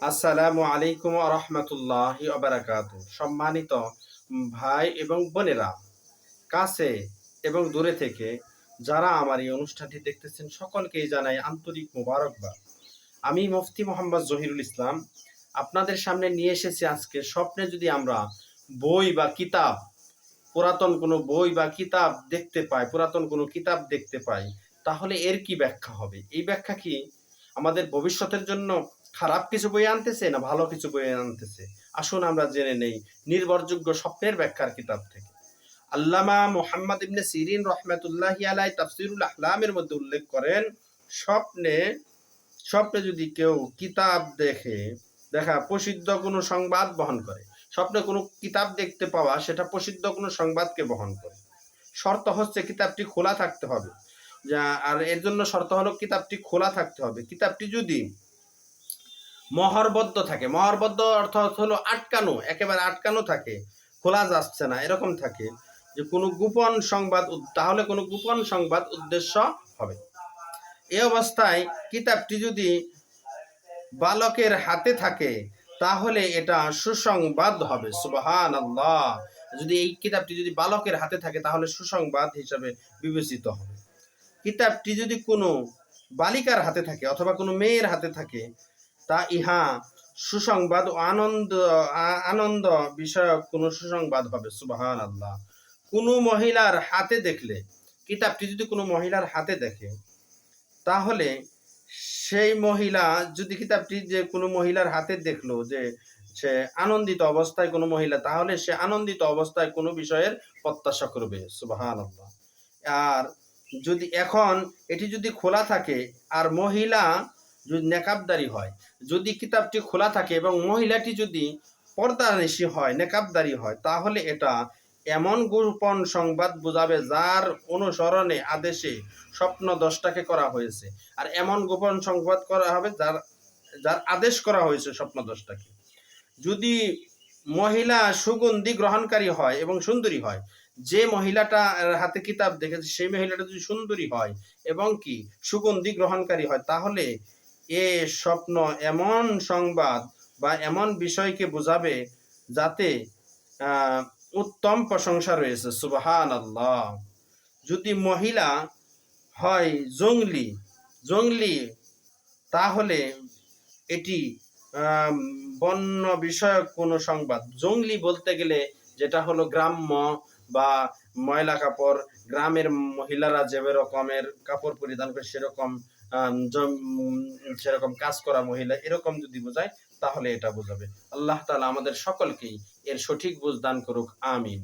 আসসালামু আলাইকুম ওয়া রাহমাতুল্লাহি ওয়া বারাকাতুহু। সম্মানিত ভাই এবং বোনেরা, কাছে এবং দূরে থেকে যারা আমার এই অনুষ্ঠানটি দেখতেছেন সকলকেই জানাই আন্তরিক মোবারকবাদ। আমি মুফতি মোহাম্মদ জহিরুল ইসলাম আপনাদের সামনে নিয়ে এসেছি আজকে স্বপ্নে যদি আমরা বই বা কিতাব, পুরাতন কোনো বই বা কিতাব দেখতে পাই, পুরাতন কোনো কিতাব দেখতে পাই, তাহলে এর কি ব্যাখ্যা হবে? এই ব্যাখ্যা কি আমাদের ভবিষ্যতের জন্য খারাপ কিছু বয়ে আনতেছে না ভালো কিছু বয়ে আনতেছে? আসুন আমরা জেনে নেই নির্ভরযোগ্য স্বপ্নের ব্যাখ্যার কিতাব থেকে। আল্লামা মুহাম্মদ ইবনে সিরিন রহমাতুল্লাহি আলাইহি তাফসীরুল আহলামের মধ্যে উল্লেখ করেন, স্বপ্নে স্বপ্নে যদি কেউ কিতাব দেখা প্রসিদ্ধ কোনো সংবাদ বহন করে। স্বপ্নে কোনো কিতাব দেখতে পাওয়া সেটা প্রসিদ্ধ কোনো সংবাদকে বহন করে। শর্ত হচ্ছে কিতাবটি খোলা থাকতে হবে। আর এর জন্য শর্ত হলো কিতাবটি খোলা থাকতে হবে। কিতাবটি যদি মহরবদ্ধ থাকে, মহরবদ্ধ অর্থ হলো আটকানো, একেবারে আটকানো থাকে, খোলা যাচ্ছে না, এরকম থাকে যে কোনো গোপন সংবাদ, তাহলে কোনো গোপন সংবাদ উদ্দেশ্য হবে। এই অবস্থায় কিতাবটি যদি বালকের হাতে থাকে তাহলে এটা সুসংবাদ হবে। সুবহানাল্লাহ। যদি এই কিতাবটি যদি বালকের হাতে থাকে তাহলে সুসংবাদ হিসাবে বিবেচিত হবে। কিতাবটি যদি কোনো বালিকার হাতে থাকে অথবা কোনো মেয়ের হাতে থাকে তা ইহা সুসংবাদ ও আনন্দ বিষয়ক কোনো সুসংবাদ হবে। সুবহানাল্লাহ। কোনো মহিলার হাতে দেখলে, কিতাবটি যদি কোনো মহিলার হাতে দেখে তাহলে সেই মহিলা, যদি কিতাবটি যে কোনো মহিলার হাতে দেখলো যে সে আনন্দিত অবস্থায় কোনো মহিলা, তাহলে সে আনন্দিত অবস্থায় কোনো বিষয়ের প্রত্যাশা করবে। সুবহানাল্লাহ। আর যদি এখন এটি যদি খোলা থাকে আর মহিলা যদি নেকাবদারি হয়, যদি কিতাবটি খোলা থাকে এবং মহিলাটি যদি পর্দানিশী হয়, নেকাবদারি হয়, তাহলে এটা এমন গোপন সংবাদ বোঝাবে যার অনুসরণে আদেশে স্বপ্ন দশটাকে করা হয়েছে। আর এমন গোপন সংবাদ করা হবে যার যার আদেশ করা হয়েছে স্বপ্ন দশটাকে। যদি মহিলা সুগন্ধি গ্রহণকারী হয় এবং সুন্দরী হয়, যে মহিলাটা হাতে কিতাব দেখেছে সেই মহিলাটা যদি সুন্দরী হয় এবং কি সুগন্ধি গ্রহণকারী হয়, তাহলে এ স্বপ্ন এমন সংবাদ বা এমন বিষয়কে বোঝাবে যাতে আহ, উত্তম প্রশংসা রয়েছে। সুবহানাল্লাহ। যদি মহিলা হয় জঙ্গলি, জঙ্গলি তাহলে এটি বন্য বিষয়ক কোনো সংবাদ। জঙ্গলি বলতে গেলে যেটা হলো গ্রাম্য বা ময়লা কাপড়, গ্রামের মহিলারা যে রকমের কাপড় পরিধান করে সেরকম সেরকম কাজ করা মহিলা, এরকম যদি বোঝায় তাহলে এটা বোঝাবে। আল্লাহ তাআলা আমাদের সকলকেই এর সঠিক বুঝ দান করুক। আমিন।